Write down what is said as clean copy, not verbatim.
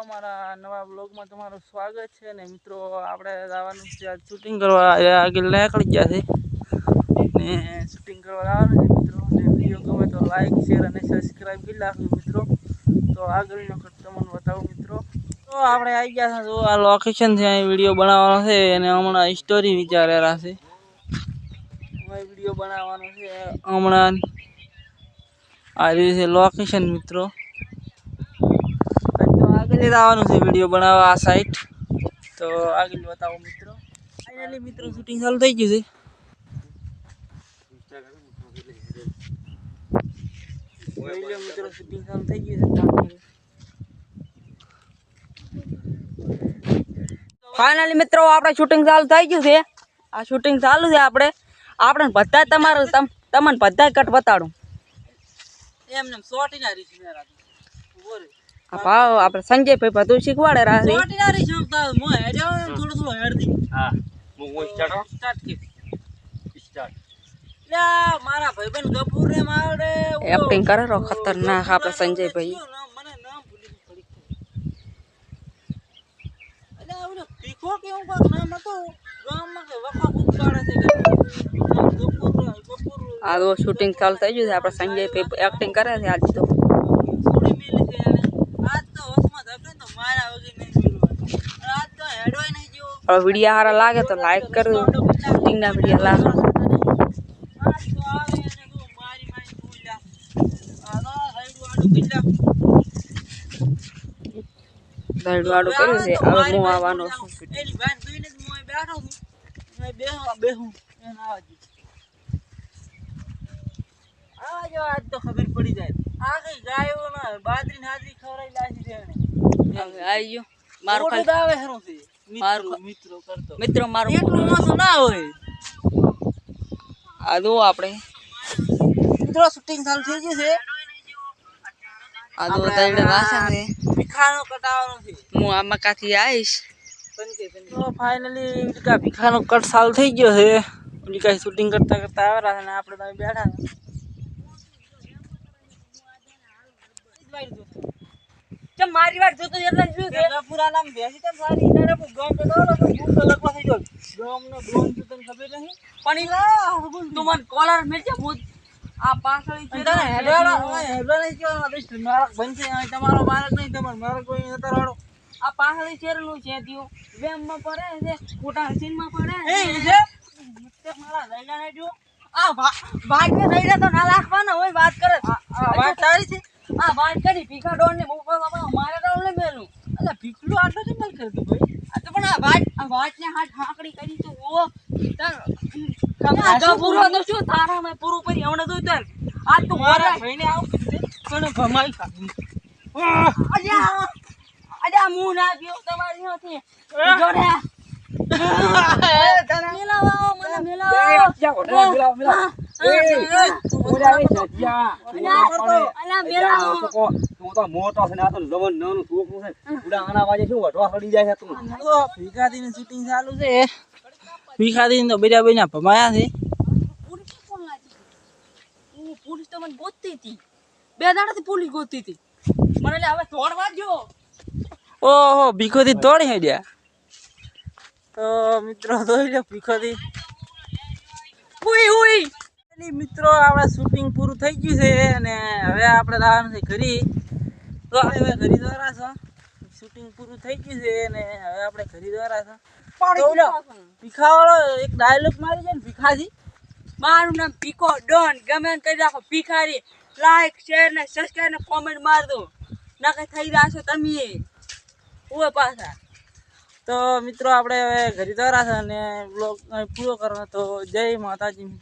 અમારા નવા બ્લોગમાં તમારું સ્વાગત છે ને મિત્રો આપણે જવાનું છે આજ શૂટિંગ કરવા આગળ નીકળી ગયા છે ને શૂટિંગ કરવા જવાનું છે મિત્રો ને વિડીયો ગમે તો લાઈક શેર અને સબસ્ક્રાઈબ કરી નાખજો મિત્રો તો આગળનો ખર્ચ તમને બતાવું મિત્રો તો આપણે આવી ગયા છે તો આ લોકેશન છે અહીં વિડીયો બનાવવાનો છે અને હમણાં સ્ટોરી વિચારેલા છે વિડીયો બનાવવાનો છે હમણાં આ રીતે લોકેશન મિત્રો આગળ જવાનું છે વિડીયો બનાવવા આ સાઈડ તો આગળ બતાવો મિત્રો ફાઇનલી મિત્રો શૂટિંગ ચાલુ થઈ ગયું છે મિત્રો શૂટિંગ ચાલુ થઈ ગયું છે ફાઇનલી મિત્રો આપણે શૂટિંગ ચાલુ થઈ ગયું છે આ શૂટિંગ ચાલુ છે આપણે બધા તમને બધા કટ બતાડું એમને સોટી ના રીસ મેરા બોલે ભાવ આપણે સંજયભાઈ બધું શીખવાડે રાહી સોટી ના રીસ મો હેડ્યો થોડું હેડ દી હા હું સ્ટાર્ટ યા મારા ભાઈબંધ ગફુર રે માવડે એક્ટિંગ કરે રો ખતરનાક આપણે સંજયભાઈ મને નામ ભૂલી પડી અલ્યા ઓલો પીખો કેવું કોક નામ હતું ગામમાં કે વખા ઉપાડે છે ગફુર આ તો શૂટિંગ ચાલુ થઈ ગયું છે આપણે સંજયભાઈ એક્ટિંગ કરે છે આજ તો થોડી મેલી છે એને આજ તો હોશમાં ધકે તો મારા વગર નહીં બોલવાનું આજ તો હેડવાય નહીં જો હવે વિડિયો સારા લાગે તો લાઈક કરો શૂટિંગ ના વિડિયો લાગે આજ તો આવે એને તો મારી બોલ્યા આનો સાઈડ વાડું કર્યું છે હવે હું આવવાનો છું એની વાત જોઈને જ હું બેઠો છું બેહું એને આવજો આજો આજ તો ખબર પડી જાય આ કઈ ગાયો ના બાદરી હાજરી ખવરાઈ લાસી છે એને આયો મારો ખાલી આવે હરું છે મિત્રો કરતો મિત્રો મારો એટલું મસ્ત ના હોય આ દો આપણે મિત્રો શૂટિંગ ચાલુ થઈ ગઈ છે આ દો તઈડે વાસા છે ભીખાનો કટાવવાનો છે હું આમાં કાથી આવીશ તો ફાઇનલી કા ભીખાનો કટ ચાલુ થઈ ગયો છે ઓલી કાઈ શૂટિંગ કરતા કરતા આવેલા છે ને આપણે તો બેઠા છે મારી વાત જોતો એટલે શું છે પૂરા નામ બેસી તમ સારી ઇનારે ગામ તો દોડો તો ભૂલ તો લગવા થઈ ગયો ગામનો ડોન તો તને ખબર નહીં પણ ઈલા તું મન કોલર મેલજે હું આ પાછળી છે તને હેડવાળો નહીં કેવાનો દસ્ત મારક બનશે તમારો મારક નહીં તમાર મારક કોઈ નતા રાડો આ પાછળી શેરનું છે ત્યો વેમમાં પડે છે મોટા સીનમાં પડે એ છે મુત્તે મારા લઈલા ને જો આ ભાગ ને લઈલા તો ના રાખવાનો હોય વાત કરે આ વાત તારી છે આ વાત કરી ભીખા ડોન ને મોકો મારે ડોન ને મેલું અલા ભીખલું આટલો જ મલ કરતો ભાઈ આ તો પણ આ વાત ને હાથ હાકડી કરી તો ઓ તાર પૂરો તો શું તારા મે પૂરું કરી હમણે તો તર આ તો મારા ભાઈને આવ કોને ભમાઈ કાઢી અજા મુ ના ગયો તમારી નથી જોડે મિલાવો મને મિલાવો મિલાવો મોટો છે આ તો લવન નાનું છોકરું છે ઉડા આના વાજે શું વટવા પડી જાય છે તું તો ભીખાદી ની શૂટિંગ ચાલુ છે ભીખાદી તો બેજા બેના ભમાયા છે પોલીસ તો મને ગોતતી હતી બે દાડાથી પોલીસ ગોતતી હતી મને લે હવે દોડવા જો ઓહો ભીખોથી દોડી હેડ્યા તો મિત્રો જોઈ લો ભીખોથી ઉઈ મિત્રો આપણે શૂટિંગ પૂરું થઈ ગયું છે અને હવે આપણે જવાનું છે ઘરે તો હવે ઘરે દ્વારા છો શૂટિંગ પૂરું થઈ ગયું છે અને હવે આપણે ઘરે દ્વારા છો ભીખાવાળો એક ડાયલોગ મારી જાય ને ભીખાજી મારું નામ ભીખો ડોન ગમે કરી રાખો ભીખારી લાઈક શેર ને સબસ્ક્રાઇબ ને કોમેન્ટ માર દો ના કઈ થઈ રહ્યા છો તમે ઓય પાછા તો મિત્રો આપણે હવે ઘરે દ્વારા છે અને બ્લોગ પૂરો કરવાનો તો જય માતાજી।